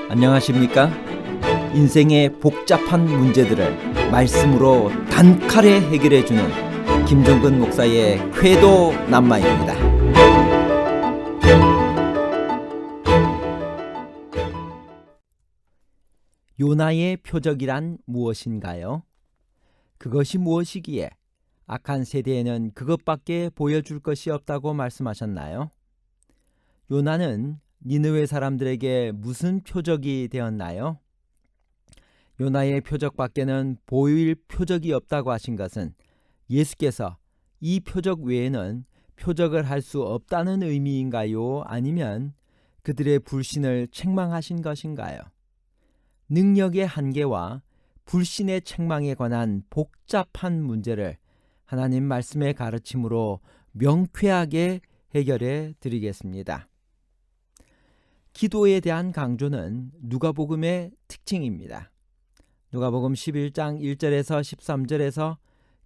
안녕하십니까? 인생의 복잡한 문제들을 말씀으로 단칼에 해결해주는 김종근 목사의 쾌도 남마입니다. 요나의 표적이란 무엇인가요? 그것이 무엇이기에 악한 세대에는 그것밖에 보여줄 것이 없다고 말씀하셨나요? 요나는 니느웨 사람들에게 무슨 표적이 되었나요? 요나의 표적밖에는 보일 표적이 없다고 하신 것은 예수께서 이 표적 외에는 표적을 할 수 없다는 의미인가요? 아니면 그들의 불신을 책망하신 것인가요? 능력의 한계와 불신의 책망에 관한 복잡한 문제를 하나님 말씀의 가르침으로 명쾌하게 해결해 드리겠습니다. 기도에 대한 강조는 누가복음의 특징입니다. 누가복음 11장 1절에서 13절에서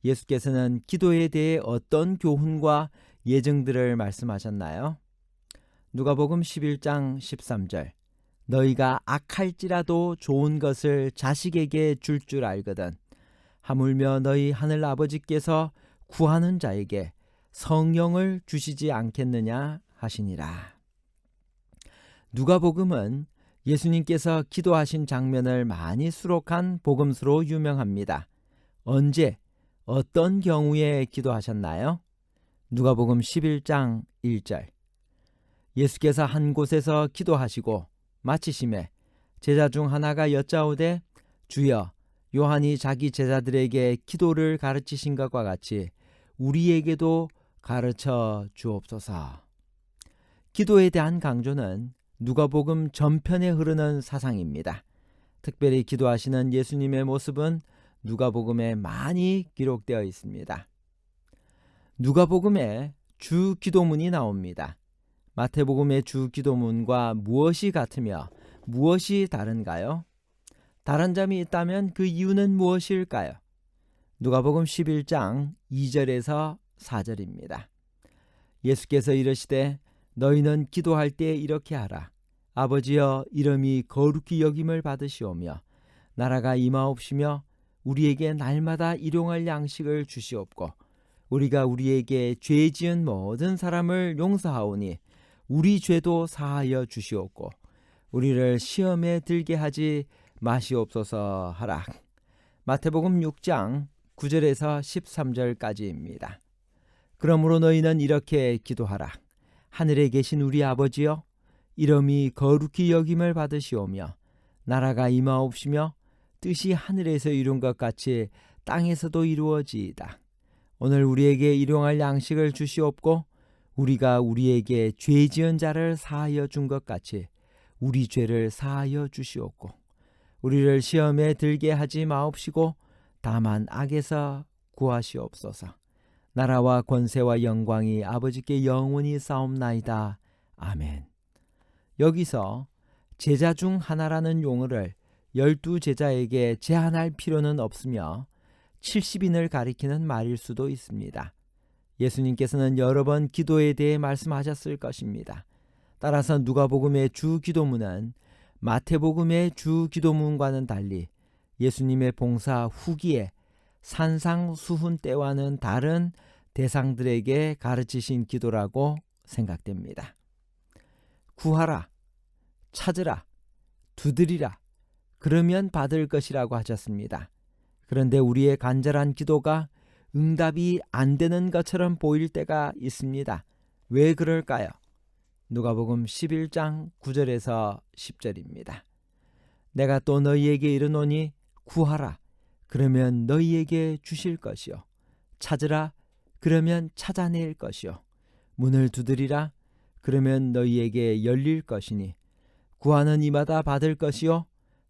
예수께서는 기도에 대해 어떤 교훈과 예증들을 말씀하셨나요? 누가복음 11장 13절 너희가 악할지라도 좋은 것을 자식에게 줄 줄 알거든 하물며 너희 하늘 아버지께서 구하는 자에게 성령을 주시지 않겠느냐 하시니라. 누가복음은 예수님께서 기도하신 장면을 많이 수록한 복음서로 유명합니다. 언제, 어떤 경우에 기도하셨나요? 누가복음 11장 1절 예수께서 한 곳에서 기도하시고 마치심에 제자 중 하나가 여짜오되 주여 요한이 자기 제자들에게 기도를 가르치신 것과 같이 우리에게도 가르쳐 주옵소서. 기도에 대한 강조는 누가복음 전편에 흐르는 사상입니다. 특별히 기도하시는 예수님의 모습은 누가복음에 많이 기록되어 있습니다. 누가복음에 주 기도문이 나옵니다. 마태복음의 주 기도문과 무엇이 같으며 무엇이 다른가요? 다른 점이 있다면 그 이유는 무엇일까요? 누가복음 11장 2절에서 4절입니다. 예수께서 이르시되 너희는 기도할 때 이렇게 하라. 아버지여 이름이 거룩히 여김을 받으시오며 나라가 임하옵시며 우리에게 날마다 일용할 양식을 주시옵고 우리가 우리에게 죄 지은 모든 사람을 용서하오니 우리 죄도 사하여 주시옵고 우리를 시험에 들게 하지 마시옵소서 하라. 마태복음 6장 9절에서 13절까지입니다. 그러므로 너희는 이렇게 기도하라. 하늘에 계신 우리 아버지여 이름이 거룩히 여김을 받으시오며 나라가 임하옵시며 뜻이 하늘에서 이룬 것 같이 땅에서도 이루어지이다. 오늘 우리에게 일용할 양식을 주시옵고 우리가 우리에게 죄 지은 자를 사하여 준 것 같이 우리 죄를 사하여 주시옵고 우리를 시험에 들게 하지 마옵시고 다만 악에서 구하시옵소서. 나라와 권세와 영광이 아버지께 영원히 싸움나이다. 아멘. 여기서 제자 중 하나라는 용어를 12제자에게 제한할 필요는 없으며 70인을 가리키는 말일 수도 있습니다. 예수님께서는 여러 번 기도에 대해 말씀하셨을 것입니다. 따라서 누가복음의 주 기도문은 마태복음의 주 기도문과는 달리 예수님의 봉사 후기에 산상수훈 때와는 다른 대상들에게 가르치신 기도라고 생각됩니다. 구하라, 찾으라, 두드리라, 그러면 받을 것이라고 하셨습니다. 그런데 우리의 간절한 기도가 응답이 안 되는 것처럼 보일 때가 있습니다. 왜 그럴까요? 누가복음 11장 9절에서 10절입니다. 내가 또 너희에게 이르노니 구하라. 그러면 너희에게 주실 것이요. 찾으라. 그러면 찾아낼 것이요. 문을 두드리라. 그러면 너희에게 열릴 것이니 구하는 이마다 받을 것이요.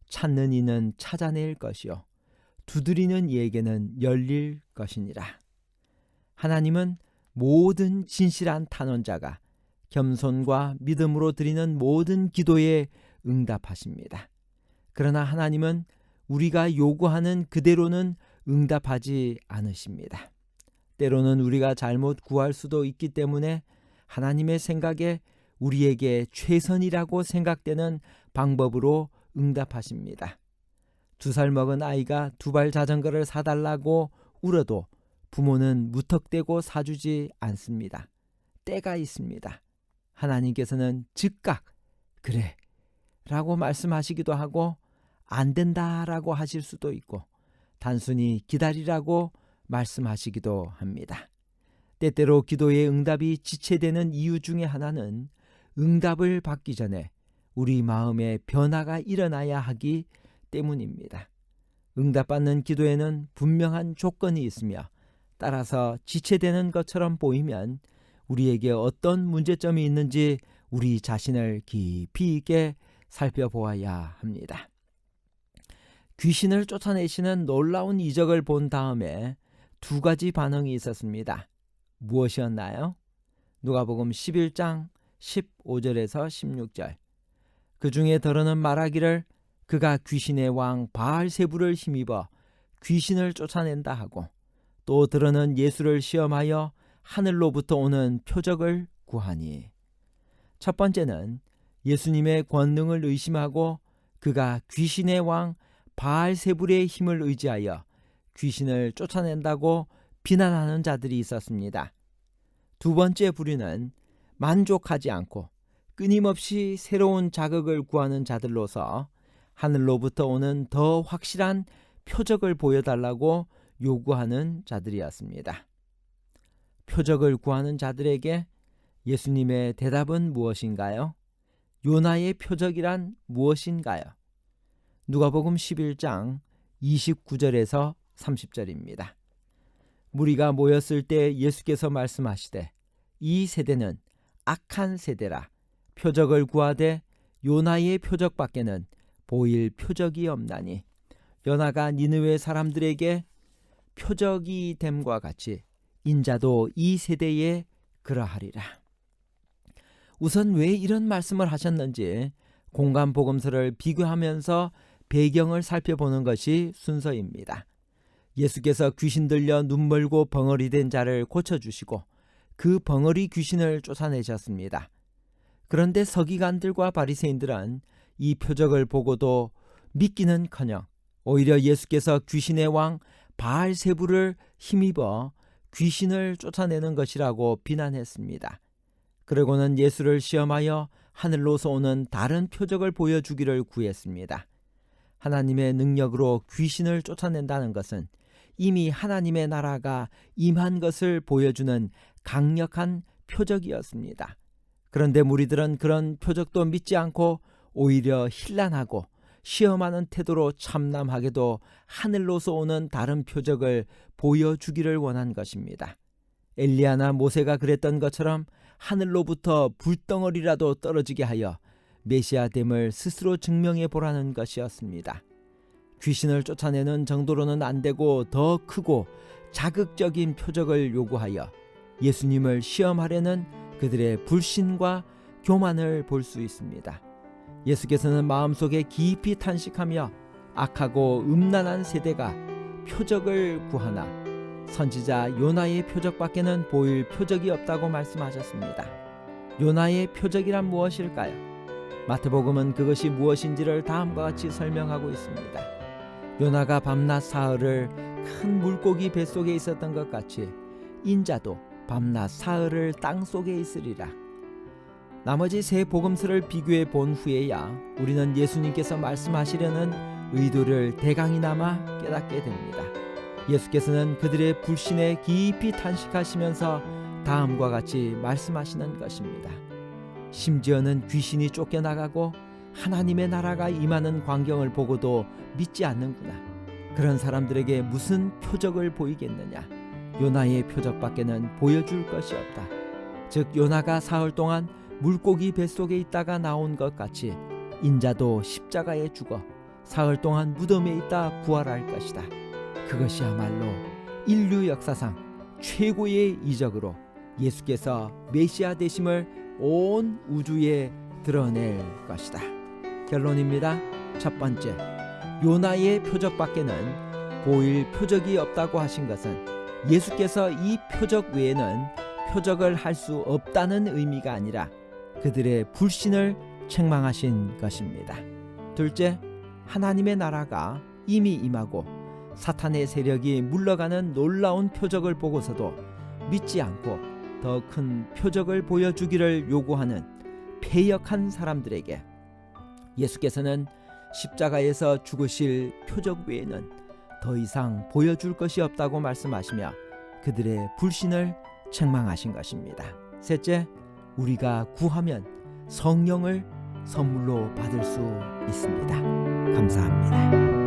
찾는 이는 찾아낼 것이요. 두드리는 이에게는 열릴 것이니라. 하나님은 모든 진실한 탄원자가 겸손과 믿음으로 드리는 모든 기도에 응답하십니다. 그러나 하나님은 우리가 요구하는 그대로는 응답하지 않으십니다. 때로는 우리가 잘못 구할 수도 있기 때문에 하나님의 생각에 우리에게 최선이라고 생각되는 방법으로 응답하십니다. 2살 먹은 아이가 2발 자전거를 사달라고 울어도 부모는 무턱대고 사주지 않습니다. 때가 있습니다. 하나님께서는 즉각 그래 라고 말씀하시기도 하고 안 된다 라고 하실 수도 있고 단순히 기다리라고 말씀하시기도 합니다. 때때로 기도의 응답이 지체되는 이유 중에 하나는 응답을 받기 전에 우리 마음에 변화가 일어나야 하기 때문입니다. 응답받는 기도에는 분명한 조건이 있으며 따라서 지체되는 것처럼 보이면 우리에게 어떤 문제점이 있는지 우리 자신을 깊이 있게 살펴보아야 합니다. 귀신을 쫓아내시는 놀라운 이적을 본 다음에 2가지 반응이 있었습니다. 무엇이었나요? 누가복음 11장 15절에서 16절. 그 중에 더러는 말하기를 그가 귀신의 왕 바알세불을 힘입어 귀신을 쫓아낸다 하고, 또 더러는 예수를 시험하여 하늘로부터 오는 표적을 구하니. 첫 번째는 예수님의 권능을 의심하고 그가 귀신의 왕 바알세불의 힘을 의지하여 귀신을 쫓아낸다고 비난하는 자들이 있었습니다. 2번째 부류는 만족하지 않고 끊임없이 새로운 자극을 구하는 자들로서 하늘로부터 오는 더 확실한 표적을 보여달라고 요구하는 자들이었습니다. 표적을 구하는 자들에게 예수님의 대답은 무엇인가요? 요나의 표적이란 무엇인가요? 누가복음 11장 29절에서 30절입니다. 무리가 모였을 때 예수께서 말씀하시되 이 세대는 악한 세대라. 표적을 구하되 요나의 표적밖에는 보일 표적이 없나니 요나가 니느웨 사람들에게 표적이 됨과 같이 인자도 이 세대에 그러하리라. 우선 왜 이런 말씀을 하셨는지 공간복음서를 비교하면서 배경을 살펴보는 것이 순서입니다. 예수께서 귀신 들려 눈멀고 벙어리 된 자를 고쳐주시고 그 벙어리 귀신을 쫓아내셨습니다. 그런데 서기관들과 바리새인들은 이 표적을 보고도 믿기는커녕 오히려 예수께서 귀신의 왕 바알세불을 힘입어 귀신을 쫓아내는 것이라고 비난했습니다. 그러고는 예수를 시험하여 하늘로서 오는 다른 표적을 보여주기를 구했습니다. 하나님의 능력으로 귀신을 쫓아낸다는 것은 이미 하나님의 나라가 임한 것을 보여주는 강력한 표적이었습니다. 그런데 무리들은 그런 표적도 믿지 않고 오히려 hir난하고 시험하는 태도로 참남하게도 하늘로서 오는 다른 표적을 보여주기를 원한 것입니다. 엘리야나 모세가 그랬던 것처럼 하늘로부터 불덩어리라도 떨어지게 하여 메시아됨을 스스로 증명해 보라는 것이었습니다. 귀신을 쫓아내는 정도로는 안 되고 더 크고 자극적인 표적을 요구하여 예수님을 시험하려는 그들의 불신과 교만을 볼 수 있습니다. 예수께서는 마음속에 깊이 탄식하며 악하고 음란한 세대가 표적을 구하나 선지자 요나의 표적밖에는 보일 표적이 없다고 말씀하셨습니다. 요나의 표적이란 무엇일까요? 마태복음은 그것이 무엇인지를 다음과 같이 설명하고 있습니다. 요나가 밤낮 사흘을 큰 물고기 뱃속에 있었던 것 같이 인자도 밤낮 사흘을 땅속에 있으리라. 나머지 세 복음서를 비교해 본 후에야 우리는 예수님께서 말씀하시려는 의도를 대강이나마 깨닫게 됩니다. 예수께서는 그들의 불신에 깊이 탄식하시면서 다음과 같이 말씀하시는 것입니다. 심지어는 귀신이 쫓겨나가고 하나님의 나라가 임하는 광경을 보고도 믿지 않는구나. 그런 사람들에게 무슨 표적을 보이겠느냐. 요나의 표적밖에는 보여줄 것이 없다. 즉 요나가 사흘 동안 물고기 뱃속에 있다가 나온 것 같이 인자도 십자가에 죽어 사흘 동안 무덤에 있다 부활할 것이다. 그것이야말로 인류 역사상 최고의 이적으로 예수께서 메시아 되심을 온 우주에 드러낼 것이다. 결론입니다. 첫 번째, 요나의 표적밖에는 보일 표적이 없다고 하신 것은 예수께서 이 표적 외에는 표적을 할 수 없다는 의미가 아니라 그들의 불신을 책망하신 것입니다. 둘째, 하나님의 나라가 이미 임하고 사탄의 세력이 물러가는 놀라운 표적을 보고서도 믿지 않고 더 큰 표적을 보여주기를 요구하는 패역한 사람들에게 예수께서는 십자가에서 죽으실 표적 외에는 더 이상 보여줄 것이 없다고 말씀하시며 그들의 불신을 책망하신 것입니다. 셋째, 우리가 구하면 성령을 선물로 받을 수 있습니다. 감사합니다.